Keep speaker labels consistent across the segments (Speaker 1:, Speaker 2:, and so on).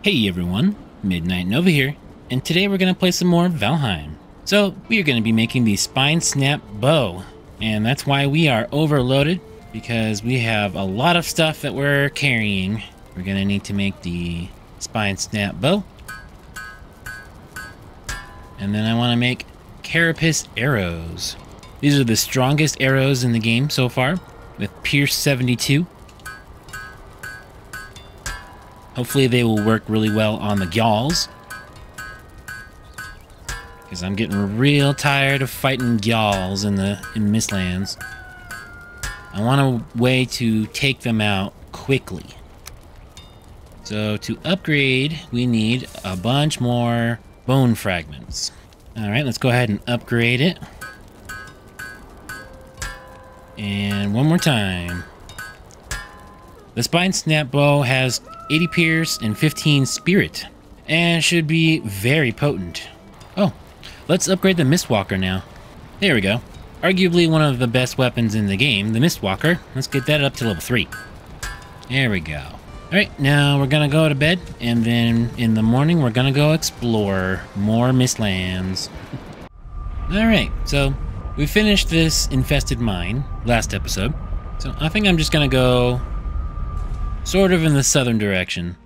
Speaker 1: Hey everyone, MidKnightNova here, and today we're going to play some more Valheim. So, we are going to be making the Spine Snap Bow, and that's why we are overloaded, because we have a lot of stuff that we're carrying. We're going to need to make the Spine Snap Bow. And then I want to make Carapace arrows. These are the strongest arrows in the game so far, with Pierce 72. Hopefully they will work really well on the Gyals, because I'm getting real tired of fighting Gyals in Mistlands. I want a way to take them out quickly. So to upgrade, we need a bunch more bone fragments. Alright, let's go ahead and upgrade it. And one more time. The Spine Snap Bow has 80 Pierce and 15 Spirit, and should be very potent. Oh, let's upgrade the Mistwalker now. There we go. Arguably one of the best weapons in the game, the Mistwalker. Let's get that up to level 3. There we go. Alright, now we're gonna go to bed, and then in the morning we're gonna go explore more Mistlands. Alright, so we finished this infested mine last episode, so I think I'm just gonna go sort of in the southern direction.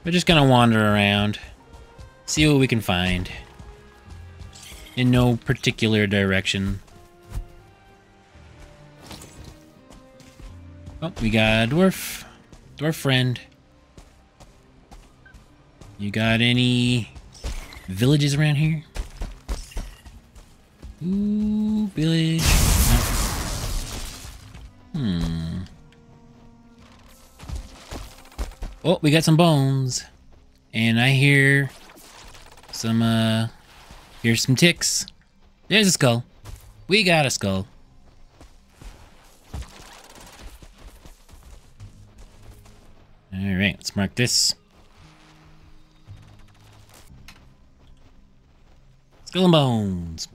Speaker 1: We're just gonna wander around, see what we can find. In no particular direction. Oh, we got a dwarf. Dwarf friend. You got any villages around here? Ooh, village. Oh, we got some bones. And I hear some, here's some ticks. There's a skull. We got a skull. Alright, let's mark this. Skull and bones.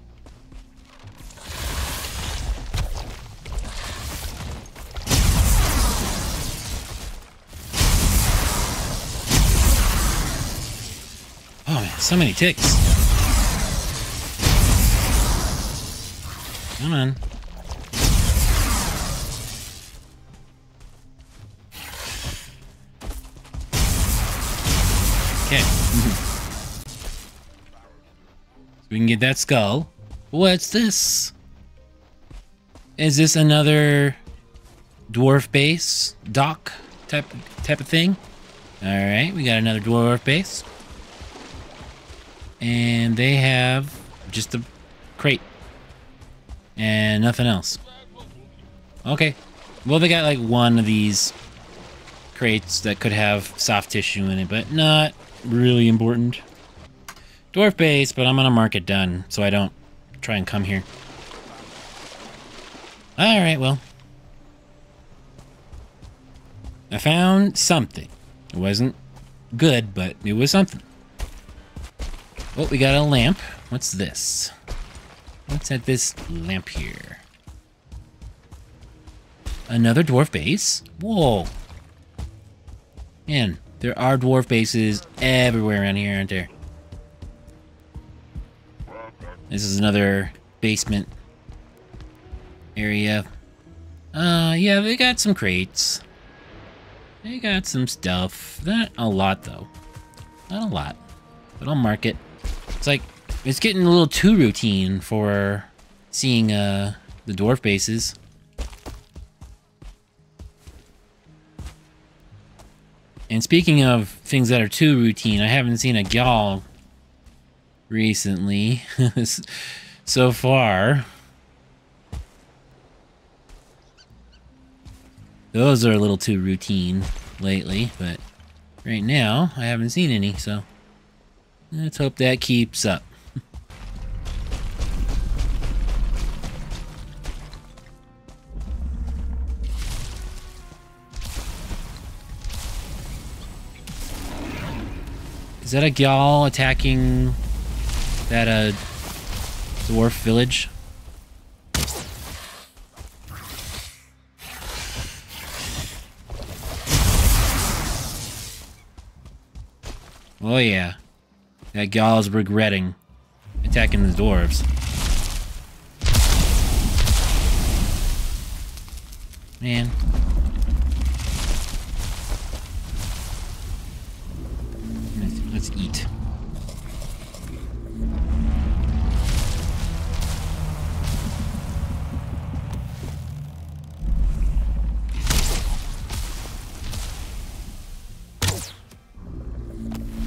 Speaker 1: Oh man, so many ticks. Come on. Okay. So we can get that skull. What's this? Is this another dwarf base dock type of thing? Alright, we got another dwarf base. And they have just a crate. And nothing else. Okay. Well, they got like one of these crates that could have soft tissue in it, but not really important. Dwarf base, but I'm gonna mark it done so I don't try and come here. Alright, well. I found something. It wasn't good, but it was something. Oh, we got a lamp. What's this? What's at this lamp here? Another dwarf base? Whoa. Man, there are dwarf bases everywhere around here, aren't there? This is another basement area. Yeah, they got some crates. They got some stuff. Not a lot, though. Not a lot. But I'll mark it. It's like, it's getting a little too routine for seeing the dwarf bases. And speaking of things that are too routine, I haven't seen a Gyal recently so far. Those are a little too routine lately, but right now I haven't seen any, so let's hope that keeps up. Is that a Gyal attacking that dwarf village? Oh yeah. That Gal's regretting attacking the dwarves. Man. Let's eat.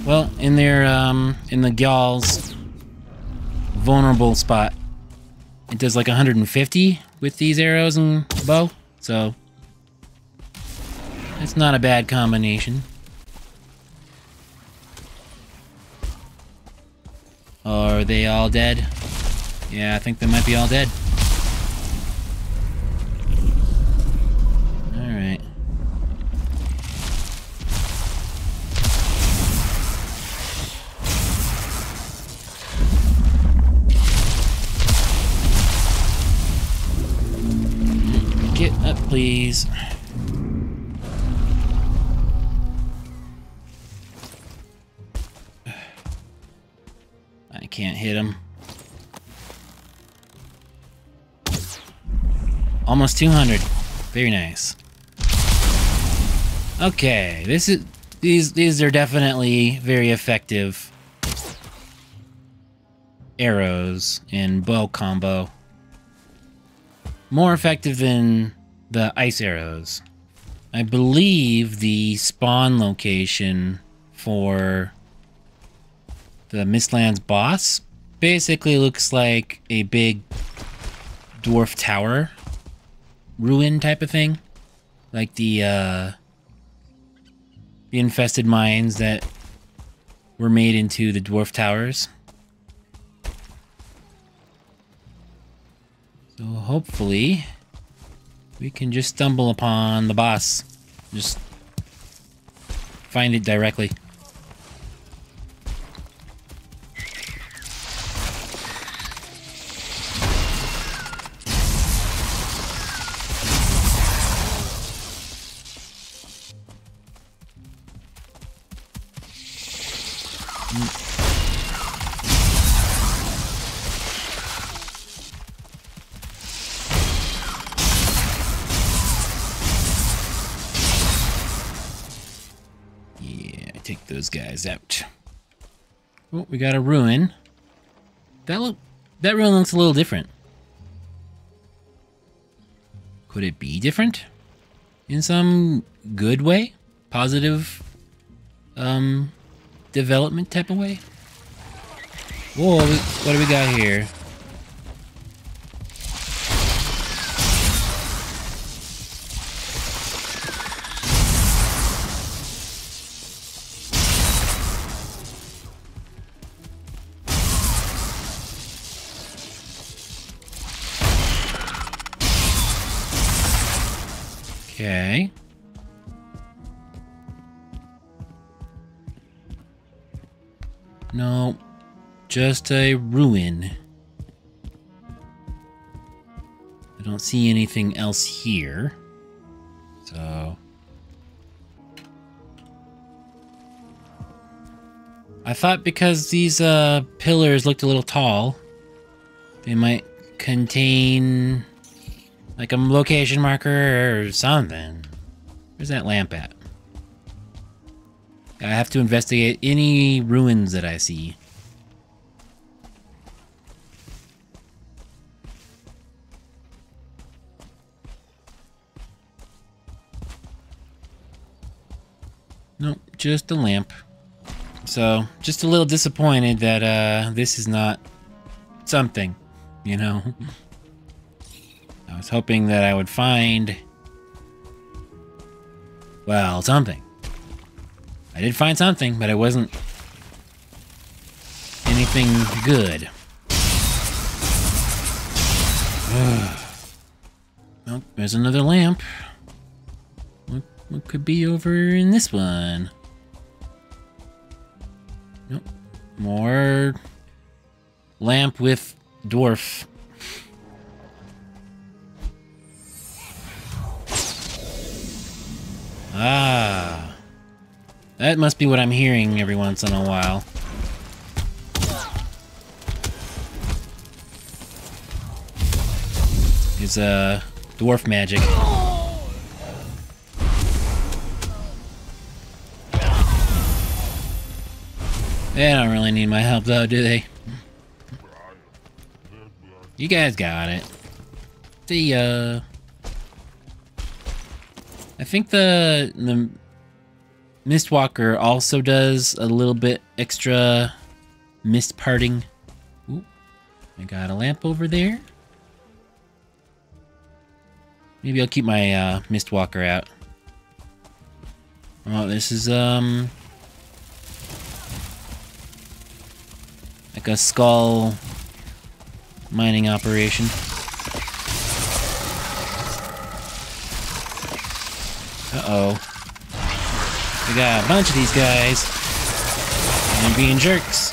Speaker 1: Well, in their, in the Gal's vulnerable spot, it does like 150 with these arrows and bow, so it's not a bad combination. Are they all dead? Yeah, I think they might be all dead. Alright. Get up, please. I can't hit him. Almost 200. Very nice. Okay, these are definitely very effective arrows and bow combo. More effective than the ice arrows. I believe the spawn location for the Mistlands boss basically looks like a big dwarf tower ruin type of thing. Like the infested mines that were made into the dwarf towers. So hopefully we can just stumble upon the boss. Just find it directly. Take those guys out. Oh, we got a ruin. That ruin looks a little different. Could it be different? In some good way? Positive development type of way? Whoa, what do we got here? Okay. No, just a ruin. I don't see anything else here. So I thought because these pillars looked a little tall, they might contain like a location marker or something. Where's that lamp at? I have to investigate any ruins that I see. Nope, just a lamp. So, just a little disappointed that this is not something, you know? I was hoping that I would find, well, something. I did find something, but it wasn't anything good. Nope, there's another lamp. What could be over in this one? Nope. More lamp with dwarf. Ah. That must be what I'm hearing every once in a while. Is dwarf magic. They don't really need my help though, do they? You guys got it. See ya. I think the Mistwalker also does a little bit extra mist parting. Ooh, I got a lamp over there. Maybe I'll keep my Mistwalker out. Oh, this is like a skull mining operation. Uh-oh. We got a bunch of these guys. And they're being jerks.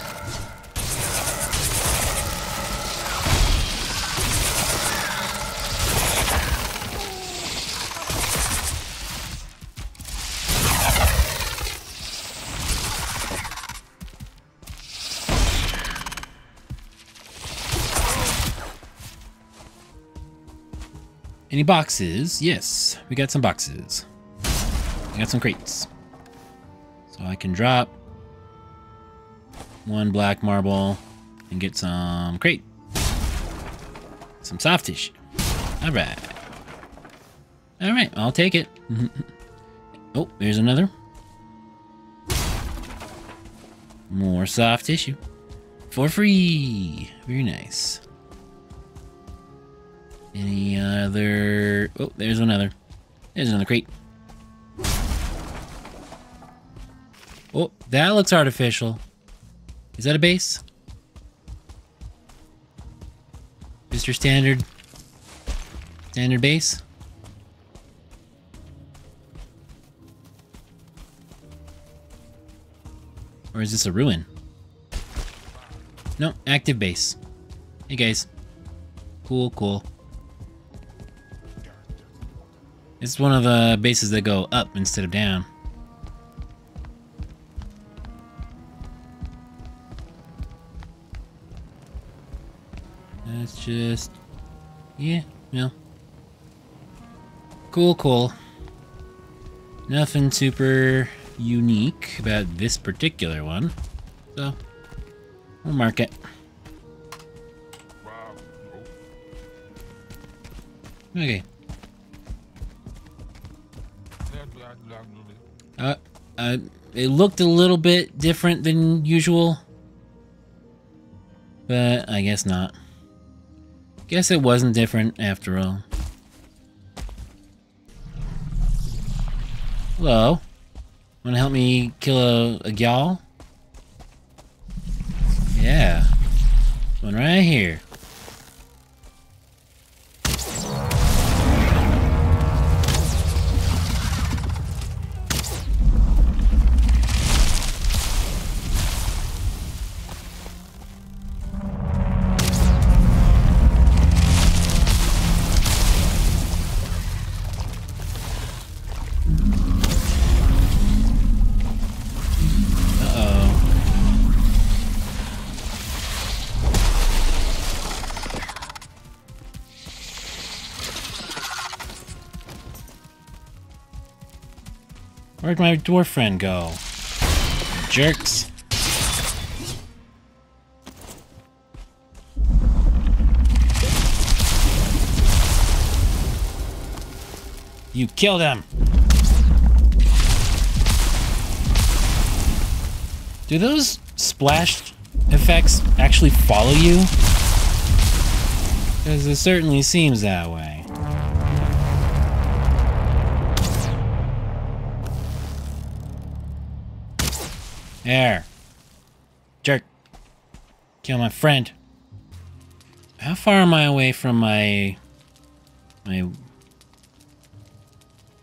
Speaker 1: Any boxes? Yes, we got some boxes. We got some crates. So I can drop 1 black marble and get some crate. Some soft tissue. Alright. Alright, I'll take it. Oh, there's another. More soft tissue. For free. Very nice. Any other... Oh, there's another. There's another crate. Oh, that looks artificial. Is that a base? Just your standard base? Or is this a ruin? No, active base. Hey guys. Cool, cool. It's one of the bases that go up instead of down. That's just... yeah, well. Cool, cool. Nothing super unique about this particular one. So, we'll mark it. Okay. It looked a little bit different than usual. But I guess not. Guess it wasn't different after all. Hello. Wanna help me kill a gal? Yeah. One right here. Where'd my dwarf friend go? Jerks. You killed him! Do those splash effects actually follow you? Because it certainly seems that way. There. Jerk. Kill my friend. How far am I away from my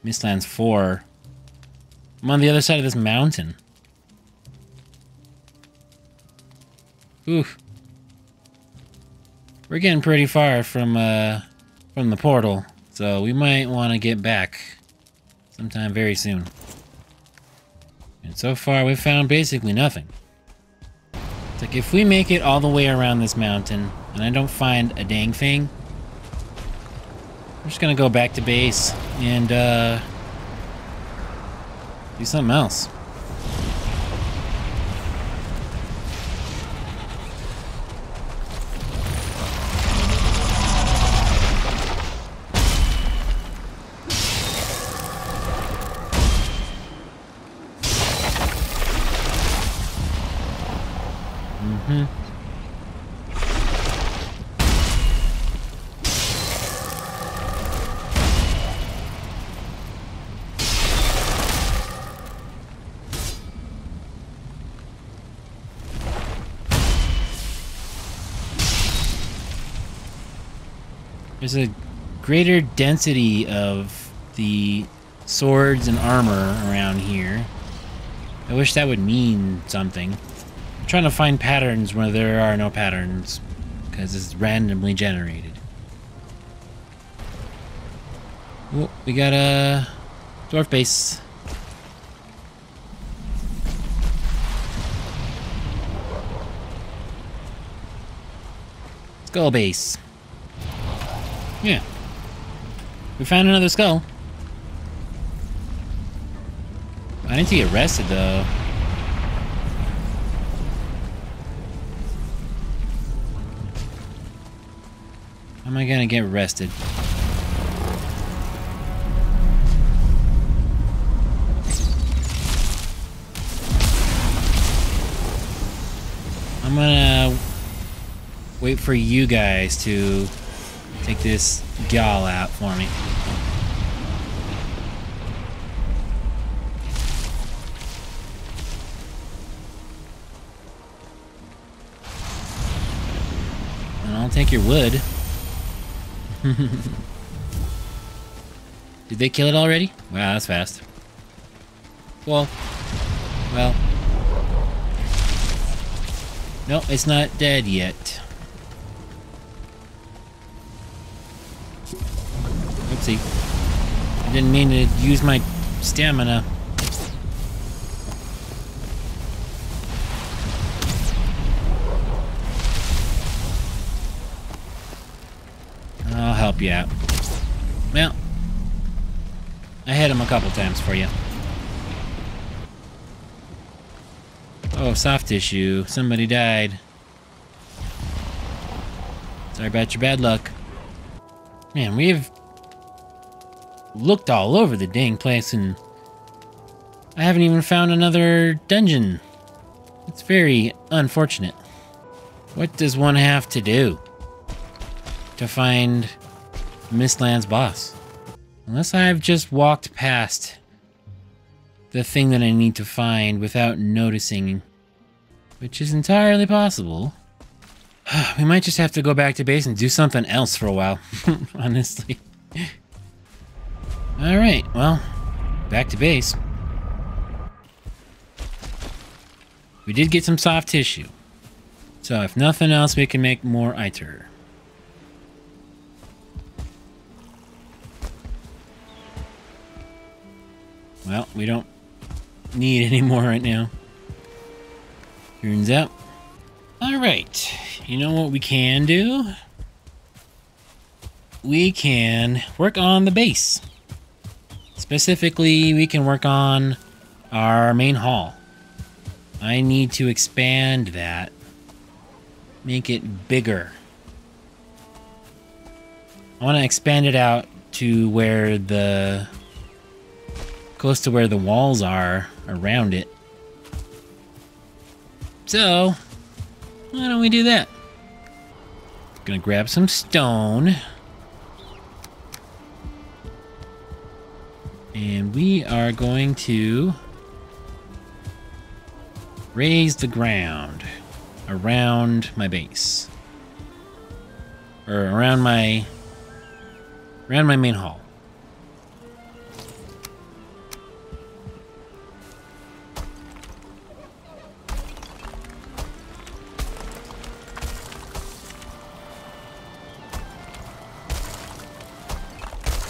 Speaker 1: Mistlands 4? I'm on the other side of this mountain. Oof. We're getting pretty far from the portal, so we might want to get back sometime very soon. And so far, we've found basically nothing. It's like, if we make it all the way around this mountain, and I don't find a dang thing, I'm just gonna go back to base and, do something else. There's a greater density of the swords and armor around here. I wish that would mean something. I'm trying to find patterns where there are no patterns, because it's randomly generated. Oh, we got a dwarf base. Skull base. Yeah. We found another skull. I need to get rested, though. How am I gonna get rested? I'm gonna wait for you guys to take this gal out for me. And I'll take your wood. Did they kill it already? Wow, that's fast. Well. No, it's not dead yet. Oopsie. I didn't mean to use my stamina. I'll help you out. Well, I hit him a couple times for you. Oh, soft tissue. Somebody died. Sorry about your bad luck. Man, we've looked all over the dang place and I haven't even found another dungeon. It's very unfortunate. What does one have to do to find Mistland's boss? Unless I've just walked past the thing that I need to find without noticing, which is entirely possible. We might just have to go back to base and do something else for a while, honestly. Alright, well, back to base. We did get some soft tissue. So if nothing else, we can make more iter. Well, we don't need any more right now. Turns out. Alright, you know what we can do? We can work on the base. Specifically, we can work on our main hall. I need to expand that. Make it bigger. I want to expand it out to where the... close to where the walls are around it. So, why don't we do that? Gonna grab some stone. And we are going to raise the ground around my base. Or around my main hall.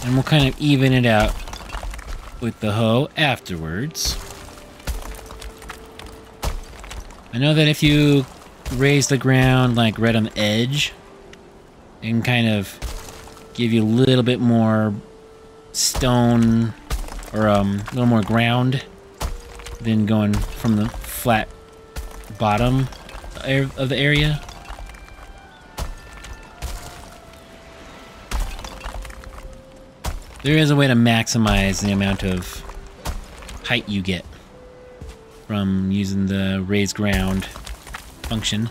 Speaker 1: And we'll kind of even it out with the hoe afterwards. I know that if you raise the ground like right on the edge, it can kind of give you a little bit more stone or a little more ground than going from the flat bottom of the area. There is a way to maximize the amount of height you get from using the raised ground function.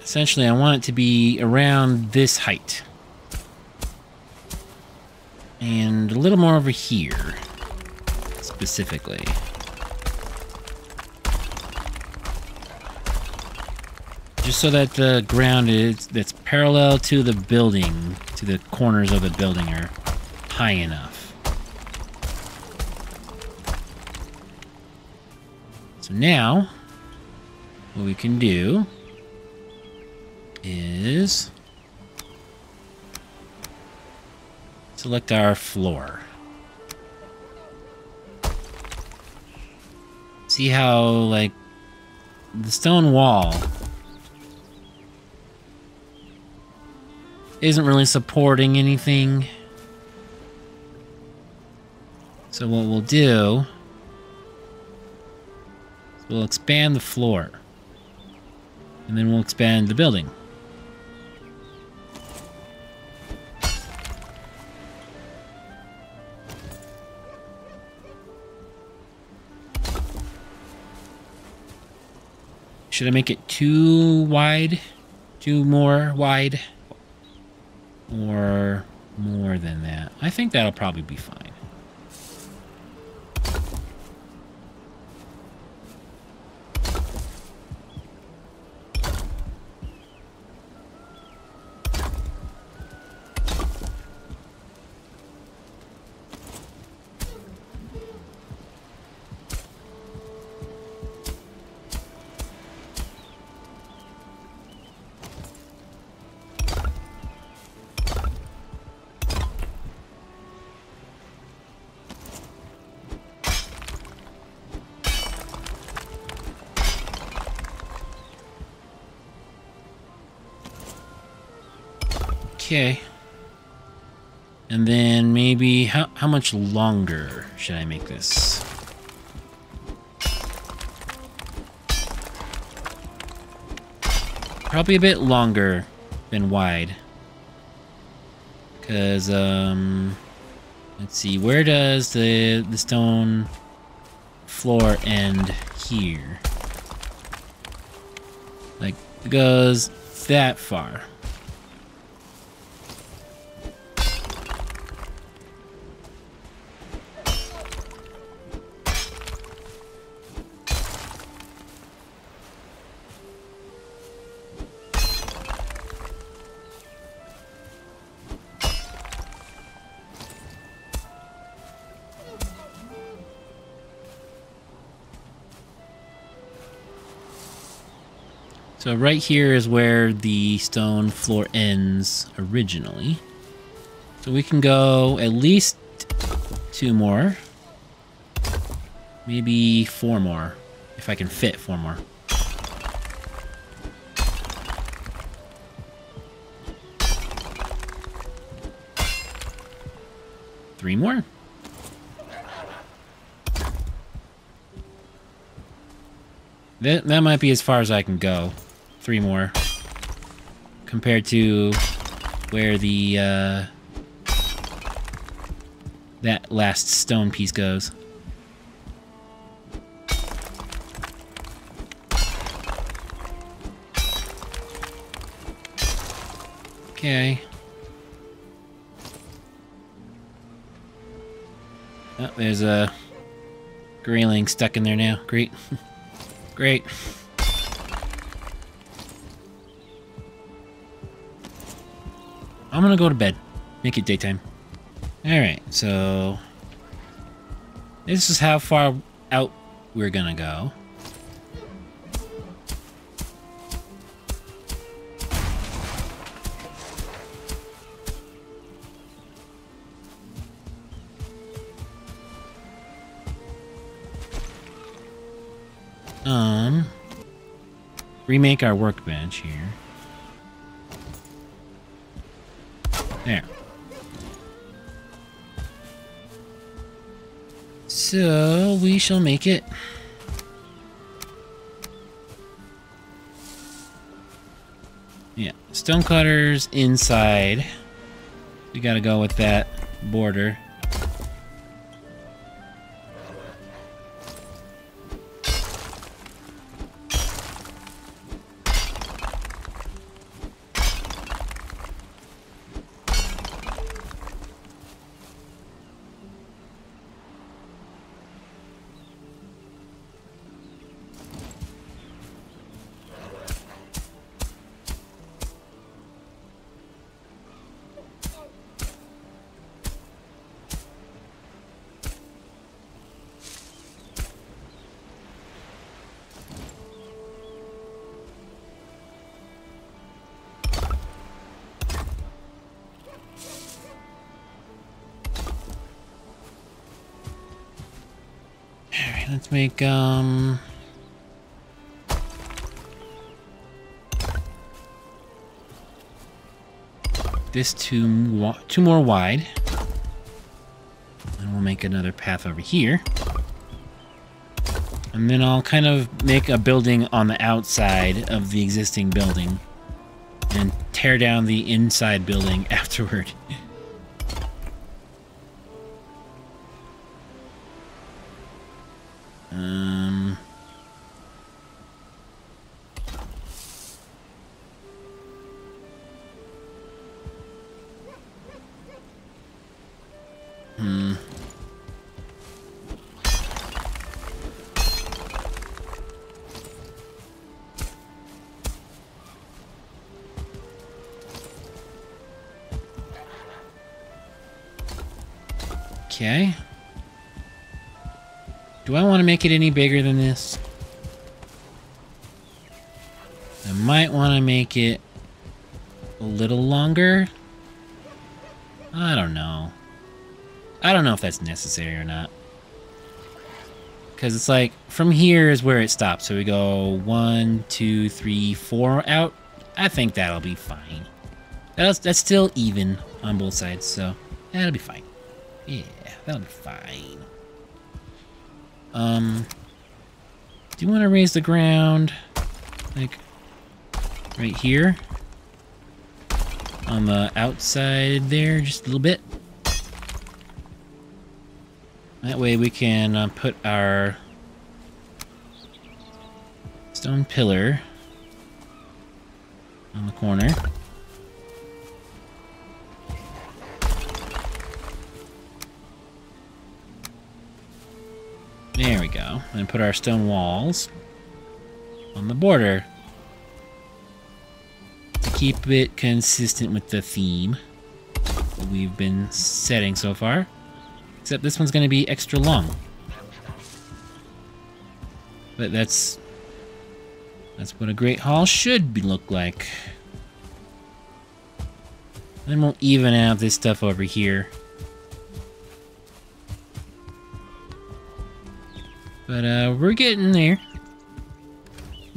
Speaker 1: Essentially, I want it to be around this height. And a little more over here, specifically. Just so that the ground that's parallel to the building, to the corners of the building, are high enough. So now, what we can do is select our floor. See how, like, the stone wall isn't really supporting anything. So what we'll do is we'll expand the floor. And then we'll expand the building. Should I make it too wide? Too more wide? Or more than that? I think that'll probably be fine. Okay. And then maybe how much longer should I make this? Probably a bit longer than wide. Cause let's see, where does the stone floor end here? Like, it goes that far. So right here is where the stone floor ends originally. So we can go at least 2 more. Maybe 4 more. If I can fit 4 more. Three more? That might be as far as I can go. 3 more. Compared to where the, that last stone piece goes. Okay. Oh, there's a grayling stuck in there now. Great. Great. I'm gonna go to bed. Make it daytime. Alright, so this is how far out we're gonna go. remake our workbench here. There. So we shall make it. Yeah, stonecutters inside. We gotta go with that border. Alright, let's make, this two more wide. And we'll make another path over here. And then I'll kind of make a building on the outside of the existing building. And tear down the inside building afterward. Okay. Do I want to make it any bigger than this? I might want to make it a little longer. I don't know. I don't know if that's necessary or not. Because it's like, from here is where it stops. So we go 1, 2, 3, 4 out. I think that'll be fine. That's still even on both sides, so that'll be fine. Yeah, that'll be fine. Do you want to raise the ground, like, right here? On the outside there, just a little bit? That way we can put our stone pillar on the corner. There we go. And put our stone walls on the border to keep it consistent with the theme that we've been setting so far. Except this one's going to be extra long. But that's what a great hall should look like. Then we'll even out this stuff over here. But we're getting there.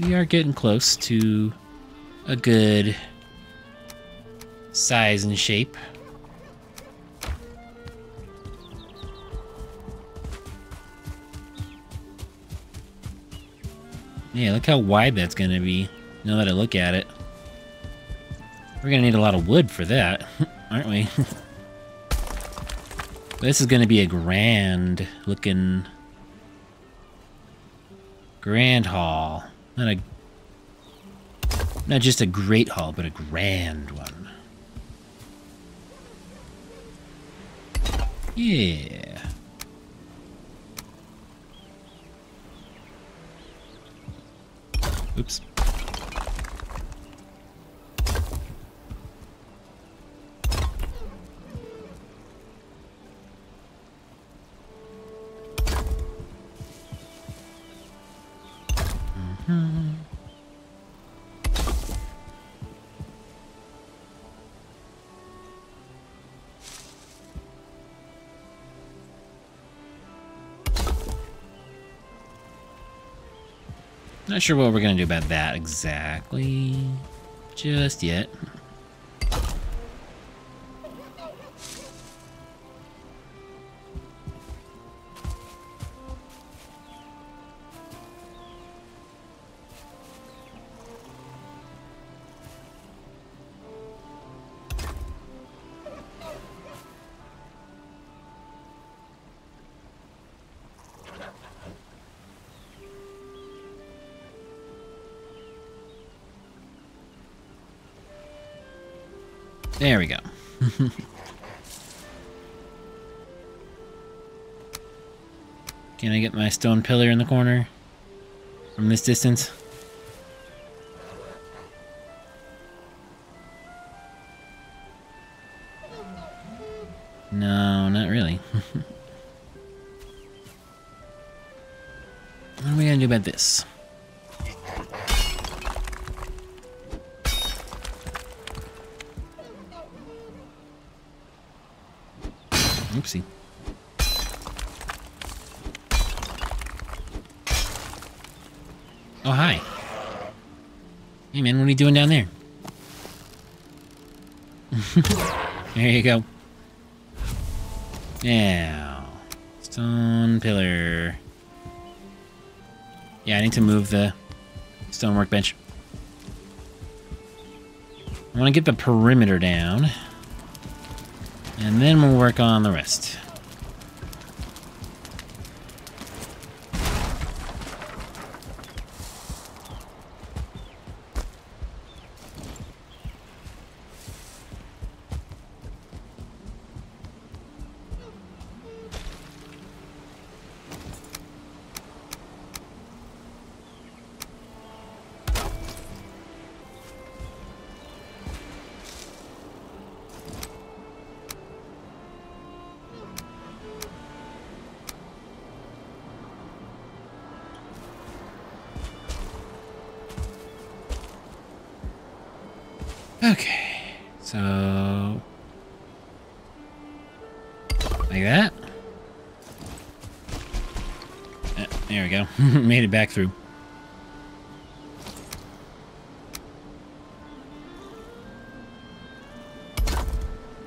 Speaker 1: We are getting close to a good size and shape. Yeah, look how wide that's gonna be, now that I look at it. We're gonna need a lot of wood for that, aren't we? This is gonna be a grand looking... grand hall. Not just a great hall, but a grand one. Yeah. Oops. Not sure what we're gonna do about that exactly just yet. There we go. Can I get my stone pillar in the corner from this distance? No, not really. What are we gonna do about this? Oopsie. Oh, hi. Hey, man, what are you doing down there? There you go. Now, stone pillar. Yeah, I need to move the stone workbench. I want to get the perimeter down. And then we'll work on the rest. Okay, so like that. There we go. Made it back through.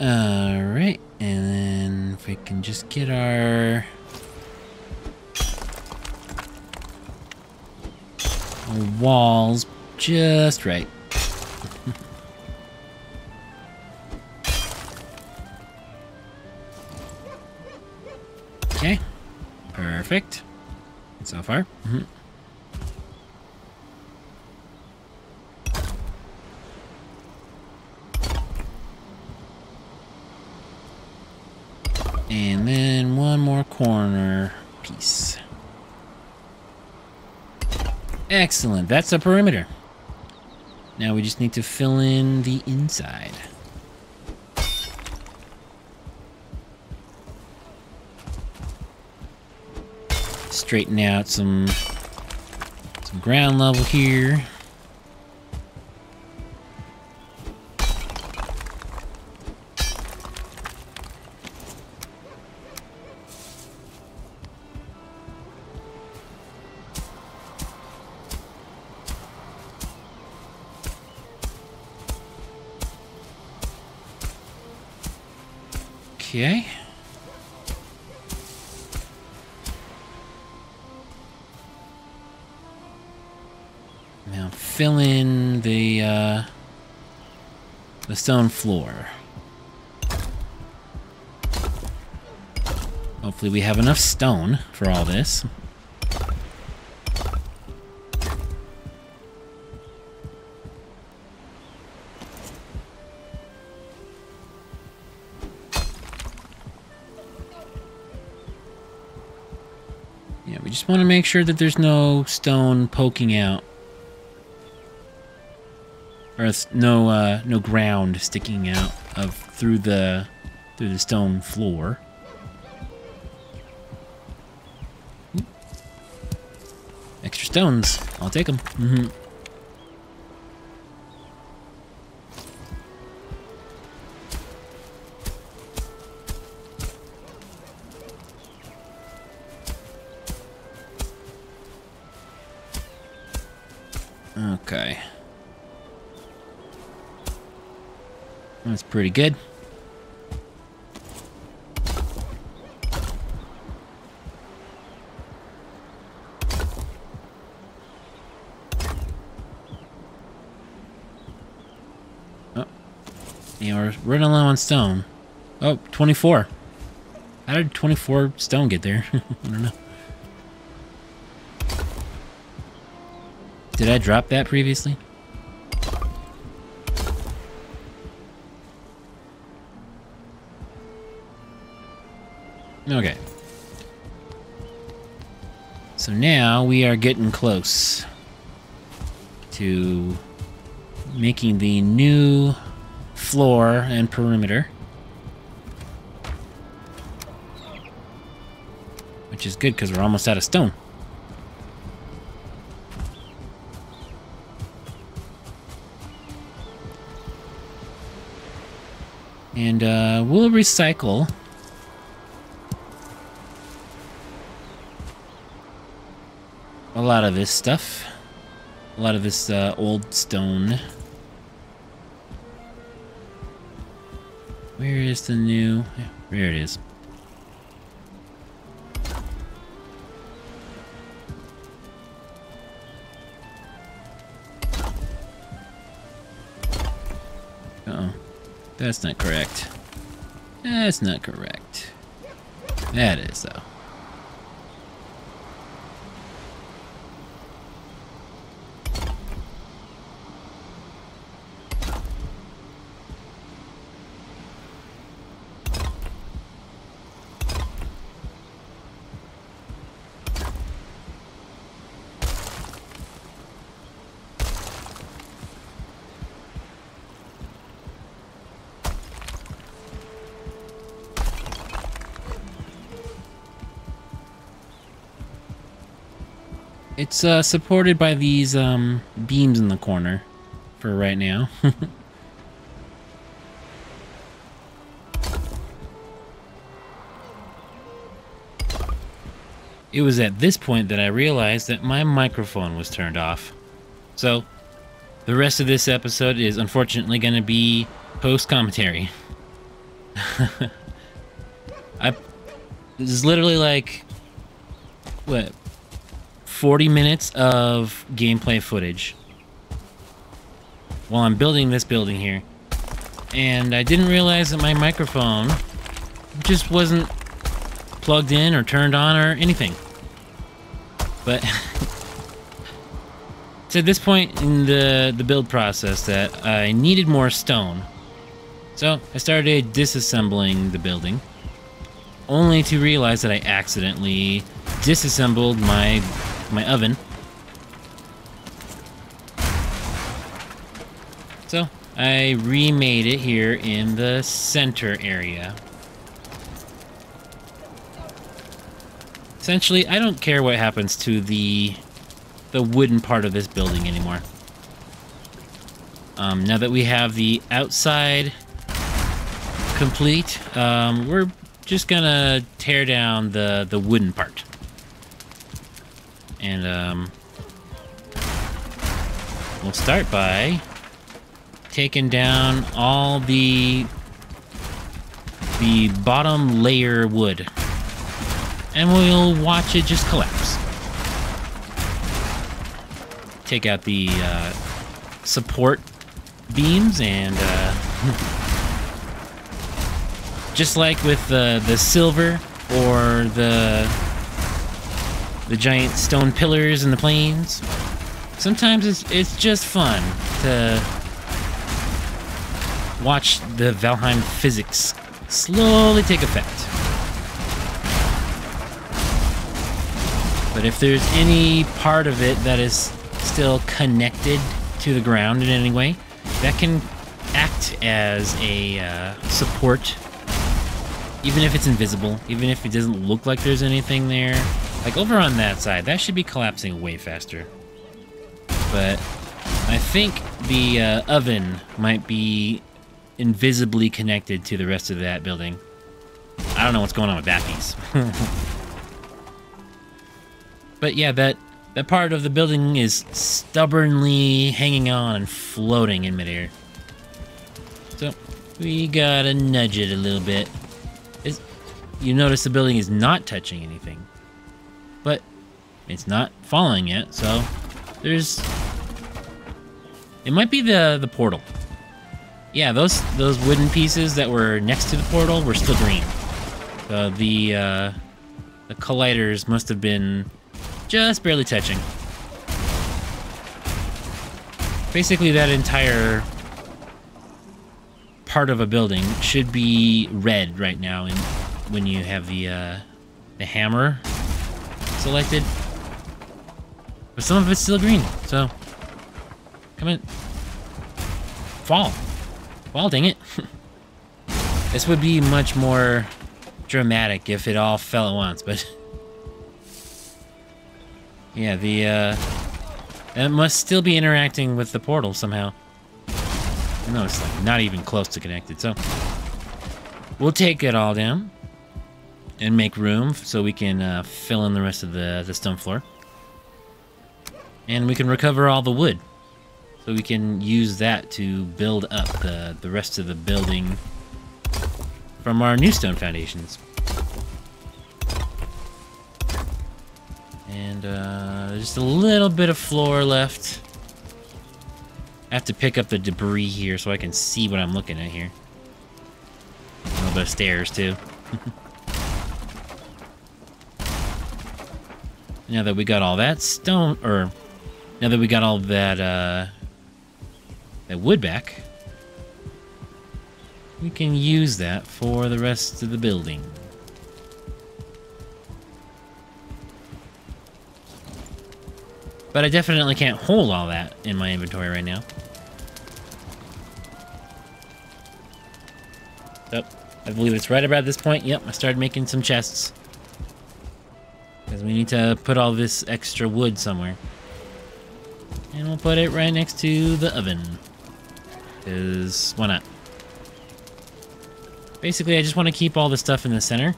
Speaker 1: Alright, and then if we can just get our walls just right. Okay, perfect. So far. And then one more corner piece. Excellent, that's the perimeter. Now we just need to fill in the inside. Straighten out some ground level here. Okay. Now fill in the stone floor. Hopefully we have enough stone for all this. Yeah, we just want to make sure that there's no stone poking out. Or no ground sticking out through the stone floor. Ooh. Extra stones, I'll take them. Okay. That's pretty good. Oh. Yeah, we're running low on stone. Oh, 24. How did 24 stone get there? I don't know. Did I drop that previously? Okay. So now we are getting close to making the new floor and perimeter. Which is good because we're almost out of stone. And we'll recycle a lot of this stuff. A lot of this old stone. Where is the new... There it is. Uh-oh. That's not correct. That's not correct. That is, though. It's supported by these beams in the corner for right now. It was at this point that I realized that my microphone was turned off. So, the rest of this episode is unfortunately going to be post-commentary. This is literally like, what, 40 minutes of gameplay footage while I'm building this building here. And I didn't realize that my microphone just wasn't plugged in or turned on or anything. But it's at this point in the build process that I needed more stone. So I started disassembling the building, only to realize that I accidentally disassembled my oven. So I remade it here in the center area. Essentially, I don't care what happens to the wooden part of this building anymore. Now that we have the outside complete, we're just gonna tear down the wooden part. And we'll start by taking down all the bottom layer wood, and we'll watch it just collapse. Take out the support beams, and just like with the silver or the giant stone pillars in the plains, sometimes it's just fun to watch the Valheim physics slowly take effect. But if there's any part of it that is still connected to the ground in any way, that can act as a support, even if it's invisible, even if it doesn't look like there's anything there. Like over on that side, that should be collapsing way faster. But I think the oven might be invisibly connected to the rest of that building. I don't know what's going on with that piece. But yeah, that That part of the building is stubbornly hanging on and floating in midair. So, we gotta nudge it a little bit. You notice the building is not touching anything. But it's not falling yet, so there's... It might be the portal. Yeah, those wooden pieces that were next to the portal were still green. So the colliders must have been just barely touching. Basically, that entire part of a building should be red right now when you have the hammer selected. But some of it's still green, so come on. Fall. Fall, dang it. This would be much more dramatic if it all fell at once, but yeah, it must still be interacting with the portal somehow. No, it's like not even close to connected, so we'll take it all down and make room so we can fill in the rest of the stone floor. And we can recover all the wood, so we can use that to build up the rest of the building from our new stone foundations. And just a little bit of floor left. I have to pick up the debris here so I can see what I'm looking at here. A little bit of stairs too. Now that we got all that stone, or now that we got all that that wood back, we can use that for the rest of the building. But I definitely can't hold all that in my inventory right now. Oh, I believe it's right about this point. Yep, I started making some chests. Because we need to put all this extra wood somewhere. And we'll put it right next to the oven. Because why not? Basically, I just want to keep all the stuff in the center.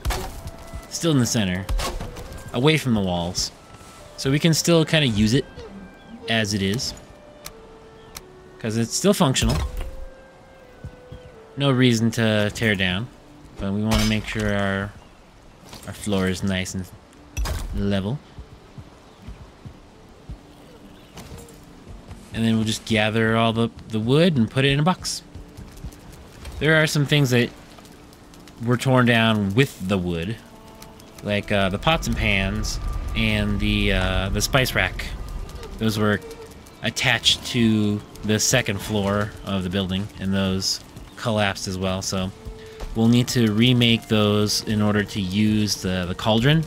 Speaker 1: Still in the center. Away from the walls. So we can still kind of use it as it is. Because it's still functional. No reason to tear down. But we want to make sure our floor is nice and level. And then we'll just gather all the wood and put it in a box. There are some things that were torn down with the wood. Like the pots and pans and the spice rack. Those were attached to the second floor of the building, and those collapsed as well, so we'll need to remake those in order to use the cauldron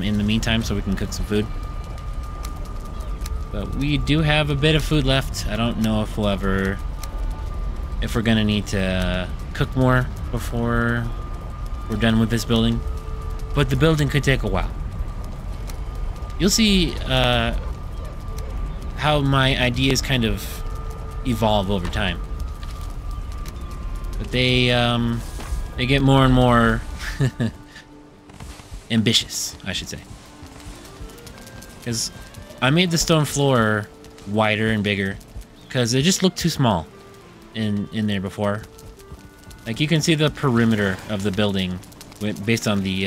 Speaker 1: in the meantime, so we can cook some food. But we do have a bit of food left. I don't know if we're gonna need to cook more before we're done with this building, but the building could take a while. You'll see how my ideas kind of evolve over time. But they get more and more ambitious, I should say. Because I made the stone floor wider and bigger because it just looked too small in there before. Like, you can see the perimeter of the building based on the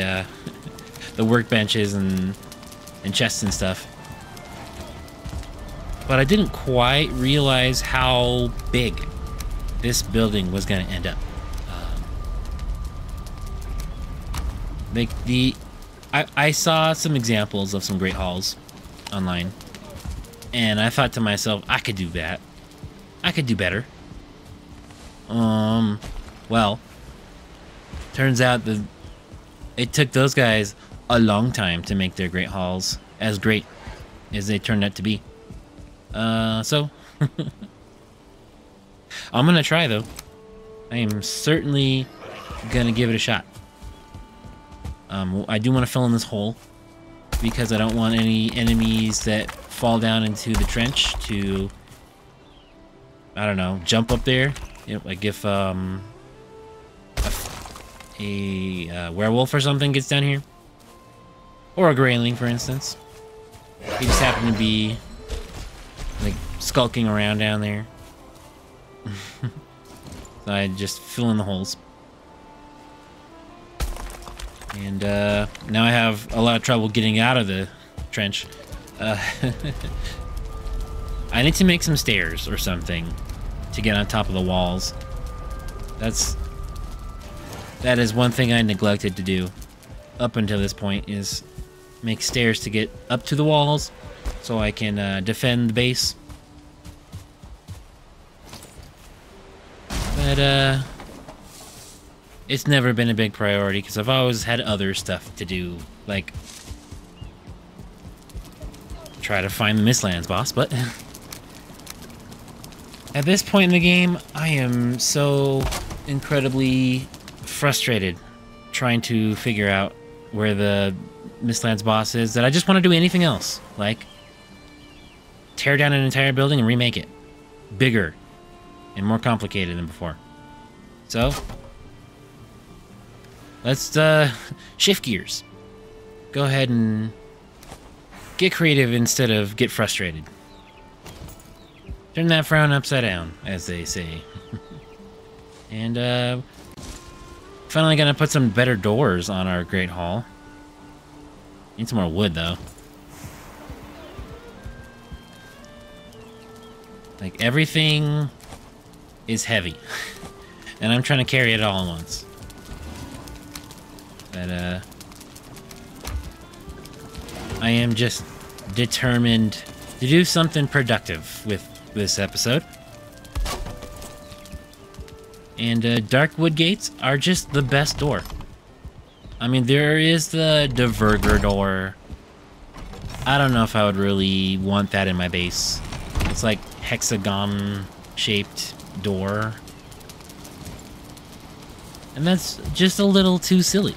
Speaker 1: the workbenches and chests and stuff. But I didn't quite realize how big this building was going to end up. Like I saw some examples of some great halls online, and I thought to myself, I could do that. I could do better. Well, turns out that it took those guys a long time to make their great halls as great as they turned out to be. So I'm gonna try, though. I am certainly gonna give it a shot. I do want to fill in this hole because I don't want any enemies that fall down into the trench to, I don't know, jump up there. You know, like if a werewolf or something gets down here, or a grayling, for instance. He just happened to be, like, skulking around down there. So I just fill in the holes. And now I have a lot of trouble getting out of the trench. I need to make some stairs or something to get on top of the walls. That is one thing I neglected to do up until this point, is make stairs to get up to the walls so I can defend the base. But it's never been a big priority because I've always had other stuff to do, like try to find the Mistlands boss. But at this point in the game, I am so incredibly frustrated trying to figure out where the Mistlands boss is that I just want to do anything else, like tear down an entire building and remake it bigger and more complicated than before. So let's shift gears. Go ahead and get creative instead of get frustrated. Turn that frown upside down, as they say. And finally gonna put some better doors on our Great Hall. Need some more wood though. Like, everything is heavy. And I'm trying to carry it all at once. But I am just determined to do something productive with this episode. And dark wood gates are just the best door. I mean, there is the Diverger door. I don't know if I would really want that in my base. It's like hexagon-shaped door. And that's just a little too silly.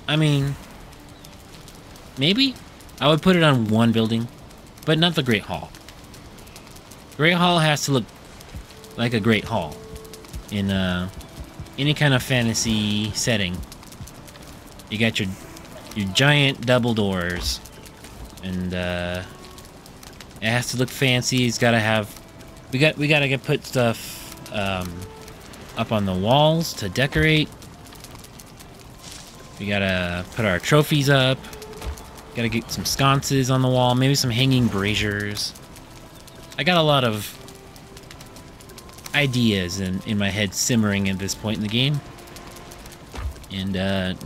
Speaker 1: I mean, maybe I would put it on one building, but not the Great Hall. Great Hall has to look like a Great Hall in any kind of fantasy setting. You got your giant double doors, and it has to look fancy. It's got to have we gotta get put stuff up on the walls to decorate. We gotta put our trophies up. Gotta get some sconces on the wall, maybe some hanging braziers. I got a lot of ideas in my head simmering at this point in the game. And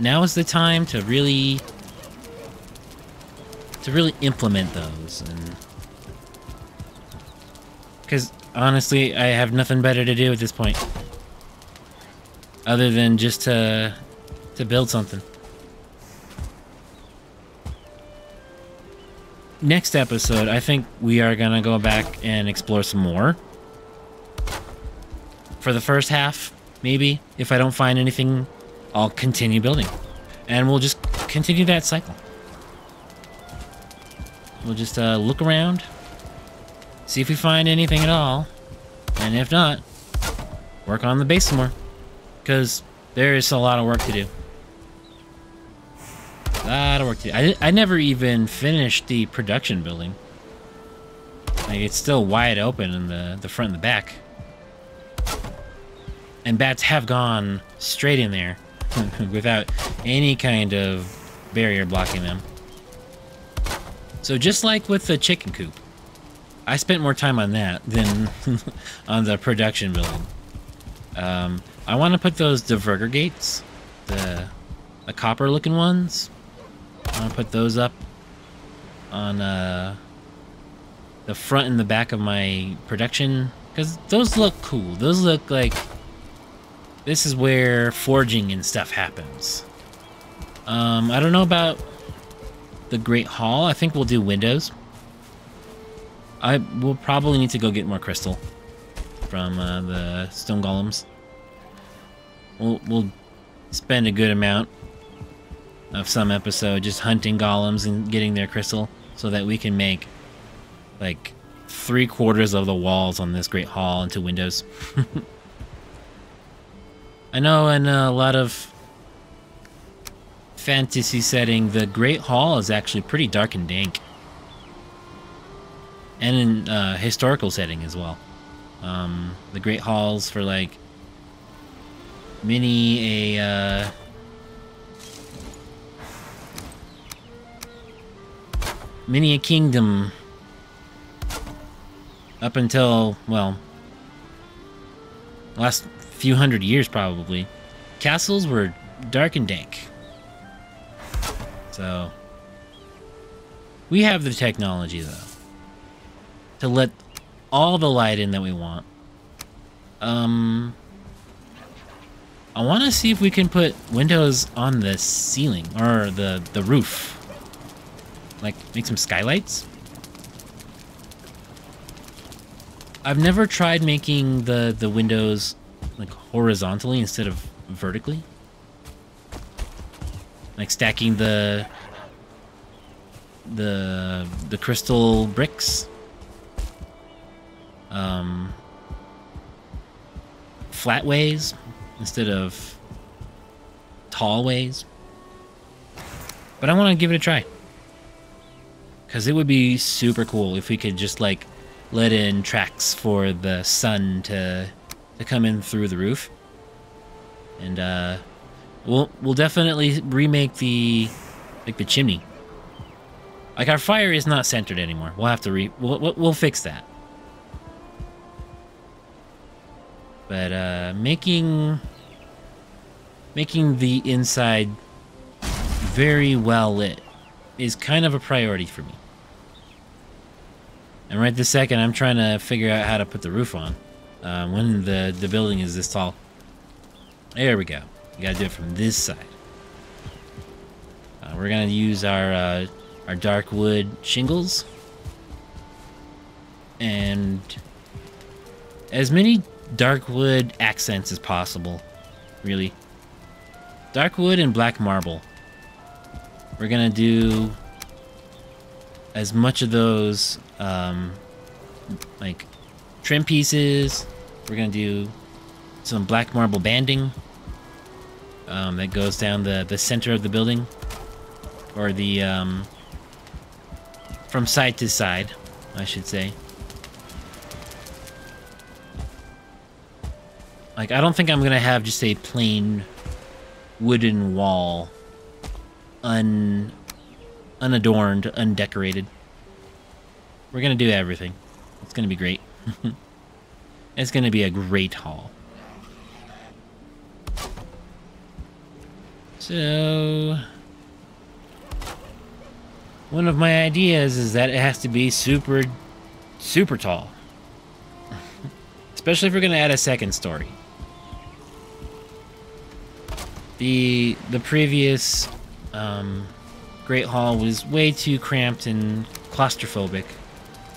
Speaker 1: now is the time to really implement those. And because honestly, I have nothing better to do at this point other than just to build something. Next episode, I think we are gonna go back and explore some more. For the first half, maybe. If I don't find anything, I'll continue building. And we'll just continue that cycle. We'll just look around, see if we find anything at all. And if not, work on the base some more. Because there is a lot of work to do. A lot of work to do. I never even finished the production building. Like, it's still wide open in the front and the back. And bats have gone straight in there without any kind of barrier blocking them. So just like with the chicken coop, I spent more time on that than on the production building. I want to put those diverger gates, the copper looking ones. I want to put those up on the front and the back of my production, because those look cool. Those look like this is where forging and stuff happens. I don't know about the Great Hall. I think we'll do windows. I will probably need to go get more crystal from the stone golems. We'll spend a good amount of some episode just hunting golems and getting their crystal so that we can make like 3/4 of the walls on this Great Hall into windows. I know in a lot of fantasy setting, the Great Hall is actually pretty dark and dank. And in historical setting as well. The Great Halls for like many a kingdom up until, well, last few hundred years probably. Castles were dark and dank. So we have the technology though to let all the light in that we want. I want to see if we can put windows on the ceiling or the roof. Like make some skylights. I've never tried making the windows like horizontally instead of vertically. Like stacking the crystal bricks. Flat ways instead of tall ways. But I want to give it a try. Because it would be super cool if we could just like let in tracks for the sun to come in through the roof. And we'll definitely remake the chimney. Like our fire is not centered anymore. We'll have to we'll fix that. But making the inside very well lit is kind of a priority for me. And right this second, I'm trying to figure out how to put the roof on when the building is this tall. There we go. You gotta do it from this side. We're gonna use our dark wood shingles and as many dark wood accents as possible. Really, dark wood and black marble. We're gonna do as much of those like trim pieces. We're gonna do some black marble banding that goes down the center of the building, or the from side to side, I should say. Like, I don't think I'm gonna have just a plain wooden wall, unadorned, undecorated. We're gonna do everything. It's gonna be great. It's gonna be a great haul. So, one of my ideas is that it has to be super, super tall. Especially if we're gonna add a second story. The previous Great Hall was way too cramped and claustrophobic.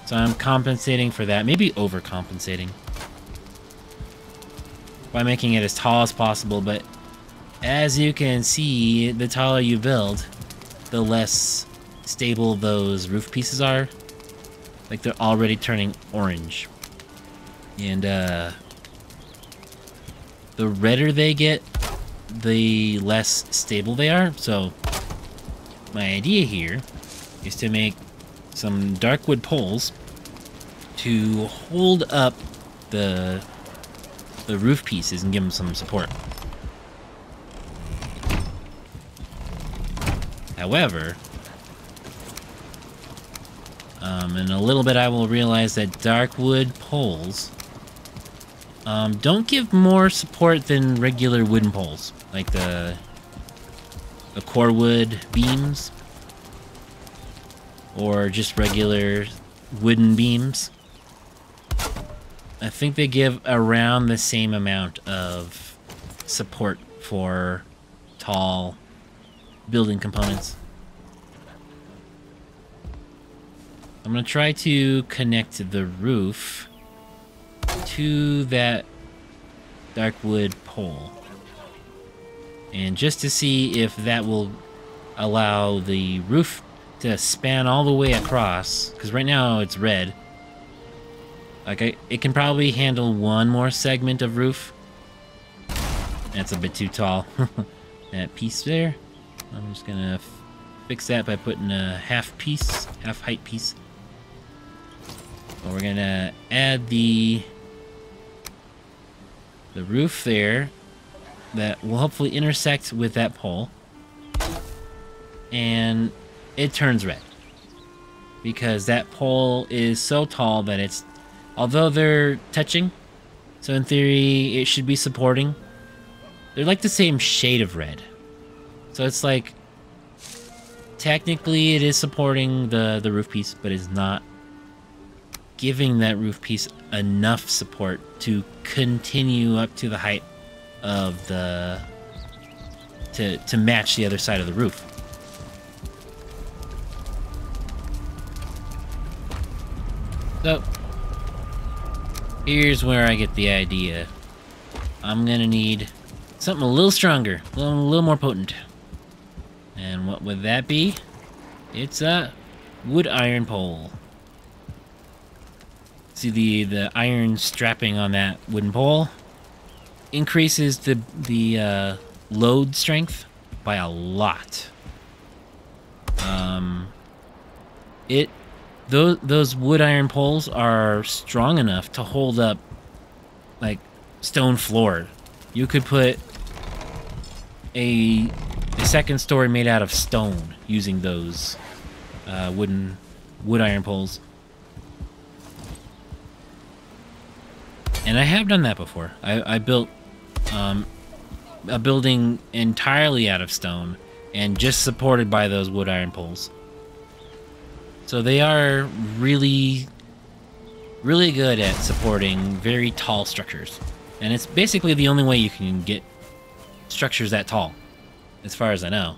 Speaker 1: So I'm compensating for that, maybe overcompensating, by making it as tall as possible. But as you can see, the taller you build, the less stable those roof pieces are. Like, they're already turning orange. And the redder they get, the less stable they are. So my idea here is to make some dark wood poles to hold up the roof pieces and give them some support. However, in a little bit I will realize that dark wood poles don't give more support than regular wooden poles, like the core wood beams, or just regular wooden beams. I think they give around the same amount of support for tall building components. I'm gonna try to connect the roof to that dark wood pole, and just to see if that will allow the roof to span all the way across, because right now it's red. Like, it can probably handle one more segment of roof. That's a bit too tall. That piece there. I'm just gonna fix that by putting a half height piece. But we're gonna add the roof there that will hopefully intersect with that pole, and it turns red because that pole is so tall that it's, although they're touching, so in theory it should be supporting, they're like the same shade of red. So it's like, technically it is supporting the roof piece, but it's not giving that roof piece enough support to continue up to the height of the to match the other side of the roof. So here's where I get the idea. I'm gonna need something a little stronger, a little more potent. And what would that be? It's a wood iron pole. See the iron strapping on that wooden pole increases the load strength by a lot. Those wood iron poles are strong enough to hold up like stone floor. You could put a second story made out of stone using those wood iron poles. And I have done that before. I built a building entirely out of stone and just supported by those wood iron poles. So they are really, really good at supporting very tall structures. And it's basically the only way you can get structures that tall, as far as I know.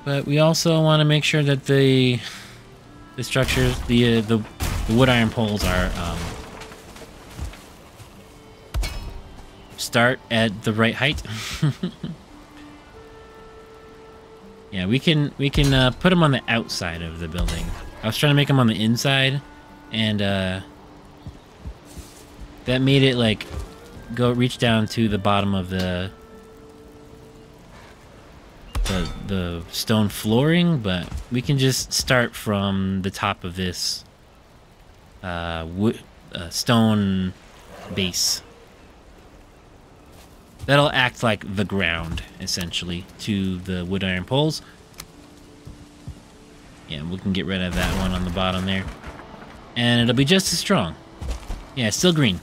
Speaker 1: But we also want to make sure that the structures, the wood iron poles are start at the right height. Yeah, we can put them on the outside of the building. I was trying to make them on the inside, and that made it like reach down to the bottom of the stone flooring, but we can just start from the top of this stone base. That'll act like the ground, essentially, to the wood iron poles. Yeah, we can get rid of that one on the bottom there. And it'll be just as strong. Yeah, still green.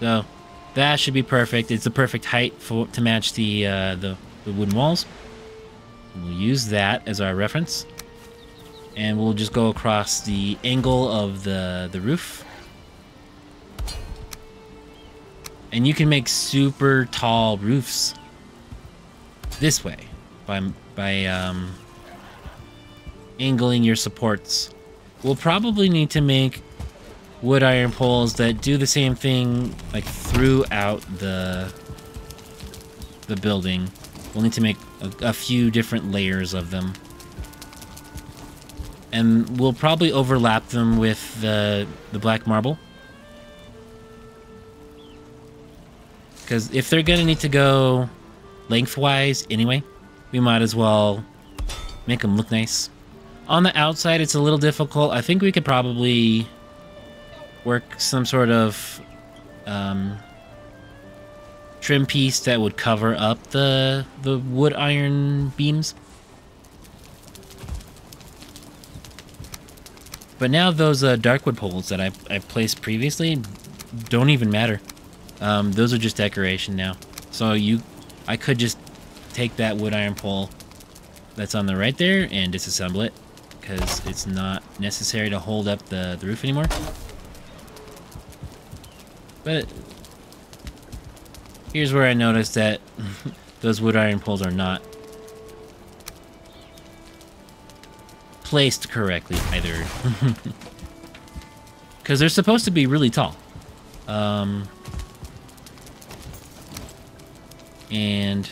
Speaker 1: So that should be perfect. It's the perfect height to match the wooden walls. We'll use that as our reference. And we'll just go across the angle of the roof. And you can make super tall roofs this way by angling your supports. We'll probably need to make wood iron poles that do the same thing like throughout the building. We'll need to make a few different layers of them. And we'll probably overlap them with the black marble. Because if they're gonna need to go lengthwise anyway, we might as well make them look nice. On the outside, it's a little difficult. I think we could probably work some sort of trim piece that would cover up the wood iron beams. But now those darkwood poles that I placed previously don't even matter. Those are just decoration now. So I could just take that wood iron pole that's on the right there and disassemble it, because it's not necessary to hold up the roof anymore. But here's where I noticed that those wood iron poles are not placed correctly either. Because they're supposed to be really tall. And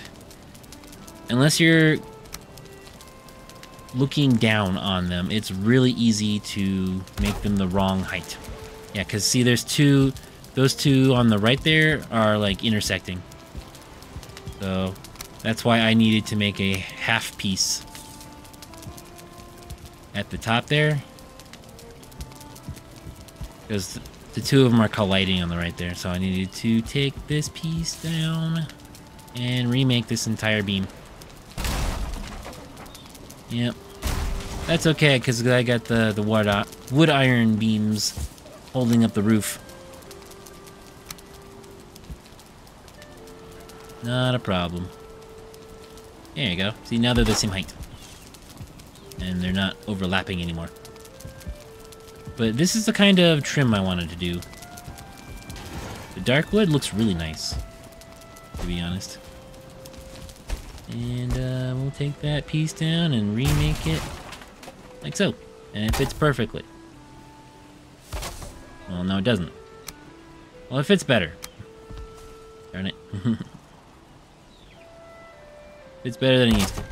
Speaker 1: unless you're looking down on them, it's really easy to make them the wrong height. Yeah, because see, there's two those two on the right there are like intersecting. So that's why I needed to make a half piece at the top there. Because the two of them are colliding on the right there. So I needed to take this piece down and remake this entire beam. Yep. That's okay, because I got the wood iron beams holding up the roof. Not a problem. There you go. See, now they're the same height. And they're not overlapping anymore. But this is the kind of trim I wanted to do. The dark wood looks really nice, to be honest. And we'll take that piece down and remake it like so. And it fits perfectly. Well, no, it doesn't. Well, it fits better. Darn it. It's better than it used to.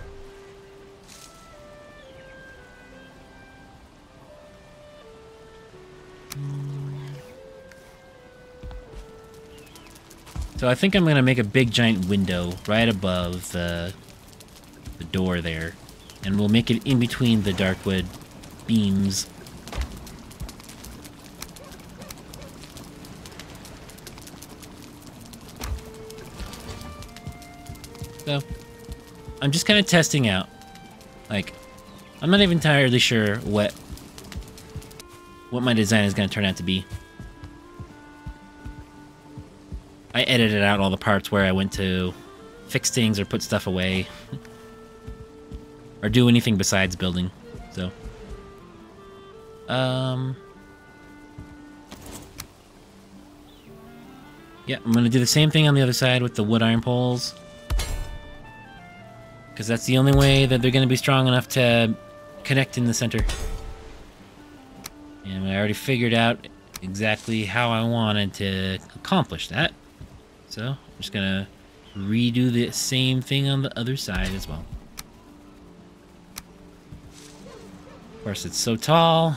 Speaker 1: So I think I'm gonna make a big giant window right above the door there, and we'll make it in between the darkwood beams. So I'm just kind of testing out. Like, I'm not even entirely sure what my design is gonna turn out to be. I edited out all the parts where I went to fix things or put stuff away. Or do anything besides building. So. Yeah, I'm gonna do the same thing on the other side with the wood iron poles. Because that's the only way that they're gonna be strong enough to connect in the center. And I already figured out exactly how I wanted to accomplish that. So, I'm just gonna redo the same thing on the other side as well. Of course, it's so tall,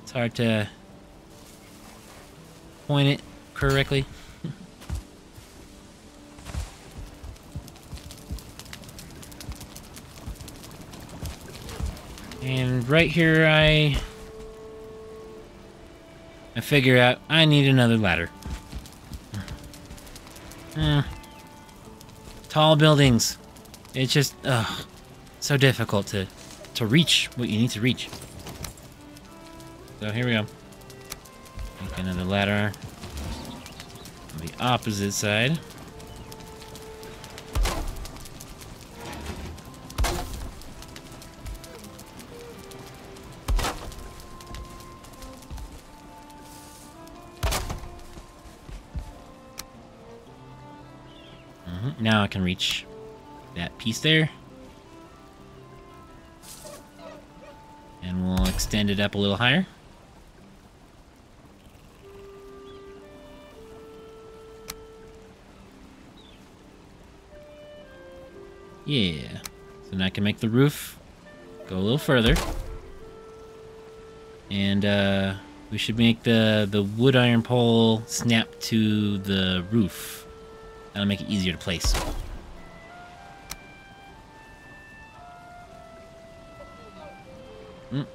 Speaker 1: it's hard to point it correctly. And right here, I figure out I need another ladder. Tall buildings. It's just, so difficult to reach what you need to reach. So here we go. Make another ladder on the opposite side. Now I can reach that piece there. And we'll extend it up a little higher. Yeah. So now I can make the roof go a little further. And we should make the wood iron pole snap to the roof. That'll make it easier to place.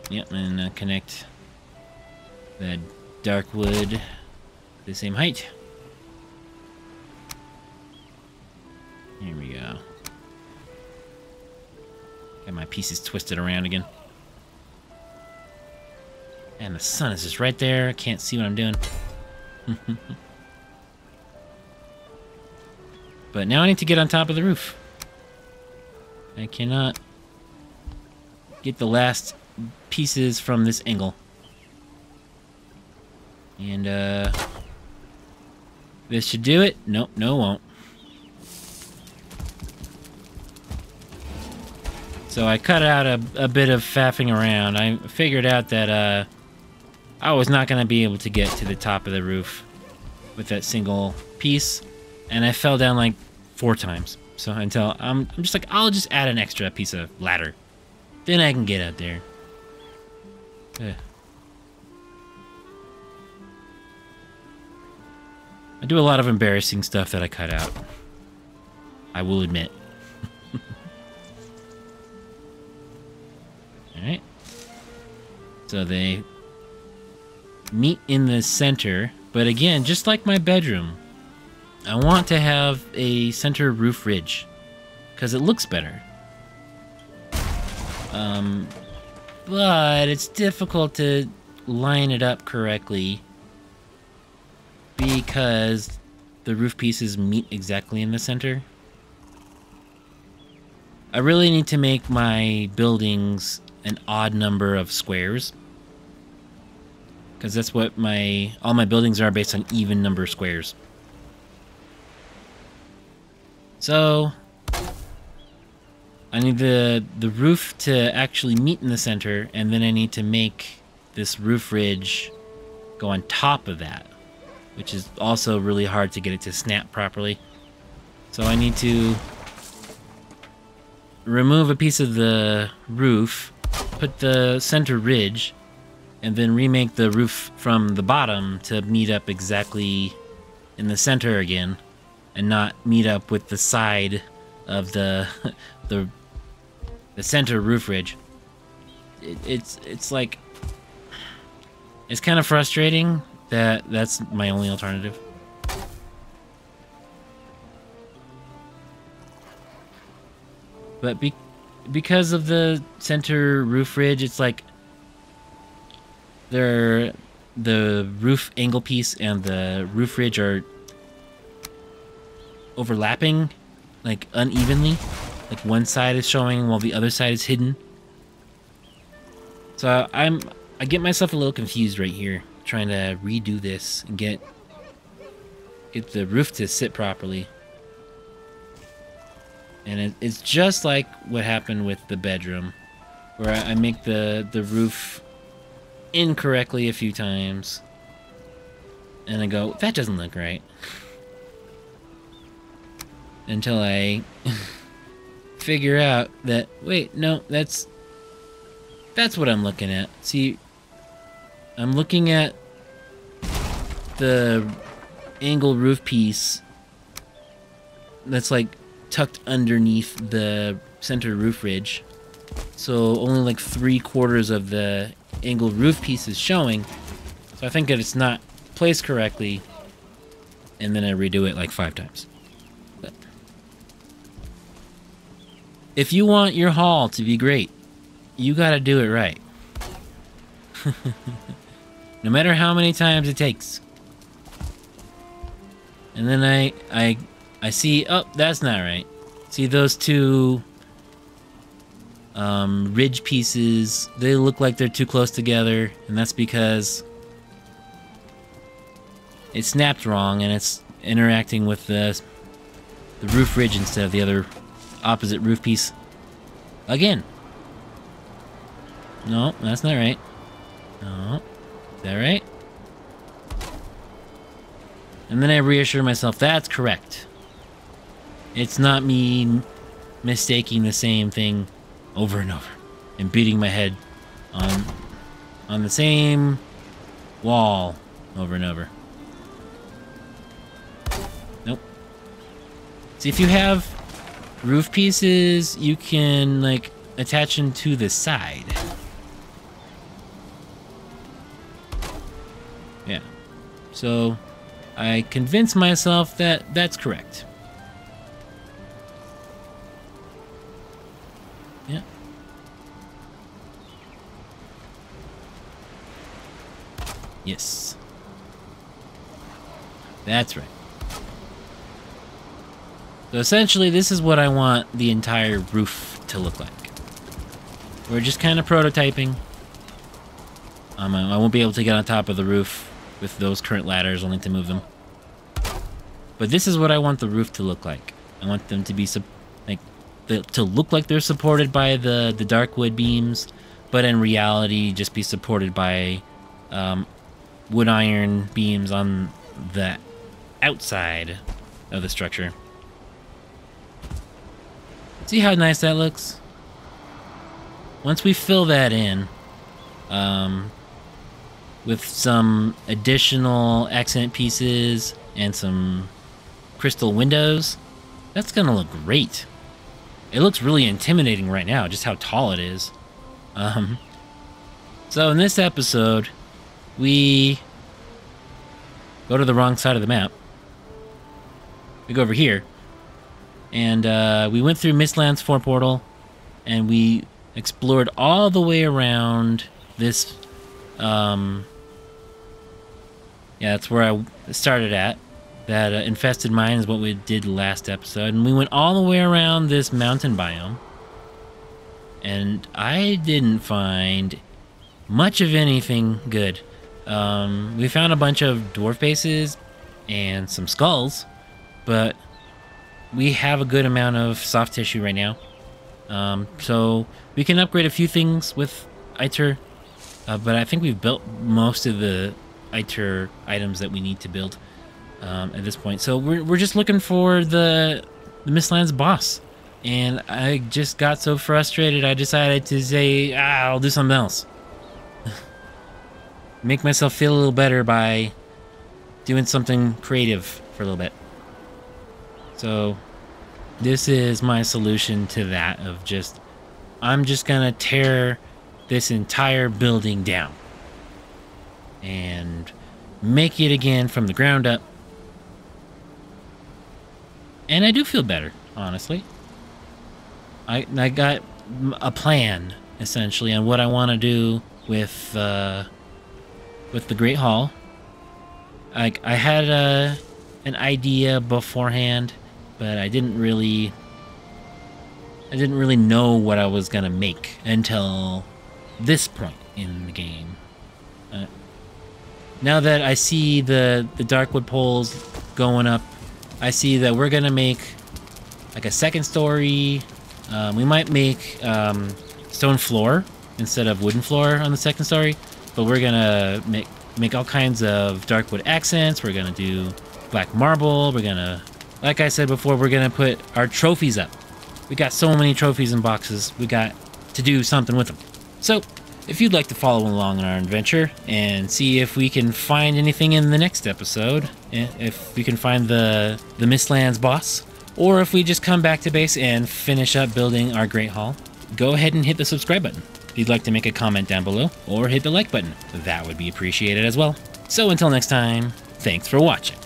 Speaker 1: Yep, and connect the dark wood to the same height. Here we go. Got my pieces twisted around again. And the sun is just right there. I can't see what I'm doing. But now I need to get on top of the roof. I cannot get the last pieces from this angle. And, this should do it. Nope, no, it won't. So I cut out a bit of faffing around. I figured out that, I was not going to be able to get to the top of the roof with that single piece. And I fell down like 4 times. So until I'm just like, I'll just add an extra piece of ladder. Then I can get up there. Ugh. I do a lot of embarrassing stuff that I cut out. I will admit. Alright. So they meet in the center, but again, just like my bedroom, I want to have a center roof ridge, because it looks better. But it's difficult to line it up correctly because the roof pieces meet exactly in the center. I really need to make my buildings an odd number of squares, because that's what all my buildings are, based on even number of squares. So I need the roof to actually meet in the center, and then I need to make this roof ridge go on top of that, which is also really hard to get it to snap properly. So I need to remove a piece of the roof, put the center ridge, and then remake the roof from the bottom to meet up exactly in the center again, and not meet up with the side of the the center roof ridge. It's like, it's kind of frustrating that that's my only alternative. But because of the center roof ridge, it's like the roof angle piece and the roof ridge are overlapping, like unevenly. Like one side is showing while the other side is hidden. So I get myself a little confused right here, trying to redo this and get the roof to sit properly. And it's just like what happened with the bedroom, where I make the roof incorrectly a few times, and I go, that doesn't look right, until I figure out that, wait, no, that's what I'm looking at. See, I'm looking at the angle roof piece that's like tucked underneath the center roof ridge, so only like 3/4 of the angle roof piece is showing. So I think that it's not placed correctly, and then I redo it like 5 times. But if you want your haul to be great, you gotta do it right. No matter how many times it takes. And then I see, oh, that's not right. See those two ridge pieces, they look like they're too close together, and that's because it snapped wrong and it's interacting with the roof ridge instead of the other opposite roof piece. Again. No, that's not right. No. Is that right? And then I reassure myself that's correct. It's not me mistaking the same thing over and over and beating my head on the same wall over and over. Nope. See, if you have roof pieces, you can like attach them to the side. Yeah. So I convinced myself that that's correct. Yeah. Yes. That's right. So essentially, this is what I want the entire roof to look like. We're just kind of prototyping. I won't be able to get on top of the roof with those current ladders, only to move them. But this is what I want the roof to look like. I want them to be to look like they're supported by the dark wood beams, but in reality just be supported by wood iron beams on the outside of the structure. See how nice that looks? Once we fill that in with some additional accent pieces and some crystal windows, that's gonna look great. It looks really intimidating right now, just how tall it is. So in this episode, we go to the wrong side of the map. We go over here, and we went through Mistlands 4 portal, and we explored all the way around this. Yeah, that's where I started at. That infested mine is what we did last episode, and we went all the way around this mountain biome, and I didn't find much of anything good. We found a bunch of dwarf bases and some skulls, but we have a good amount of soft tissue right now, so we can upgrade a few things with Iter, but I think we've built most of the Iter items that we need to build at this point. So we're just looking for the Mistlands boss, and I just got so frustrated I decided to say, I'll do something else. Make myself feel a little better by doing something creative for a little bit. So this is my solution to that, of just, I'm just gonna tear this entire building down and make it again from the ground up. And I do feel better, honestly. I got a plan, essentially, on what I want to do with the Great Hall. I had an idea beforehand, but I didn't really know what I was gonna make until this point in the game. Now that I see the Darkwood poles going up, I see that we're gonna make like a second story. We might make stone floor instead of wooden floor on the second story, but we're gonna make all kinds of Darkwood accents. We're gonna do black marble. We're gonna, like I said before, we're gonna put our trophies up. We got so many trophies in boxes. We got to do something with them. So if you'd like to follow along in our adventure and see if we can find anything in the next episode, if we can find the Mistlands boss, or if we just come back to base and finish up building our Great Hall, go ahead and hit the subscribe button. If you'd like to make a comment down below, or hit the like button, that would be appreciated as well. So until next time, thanks for watching.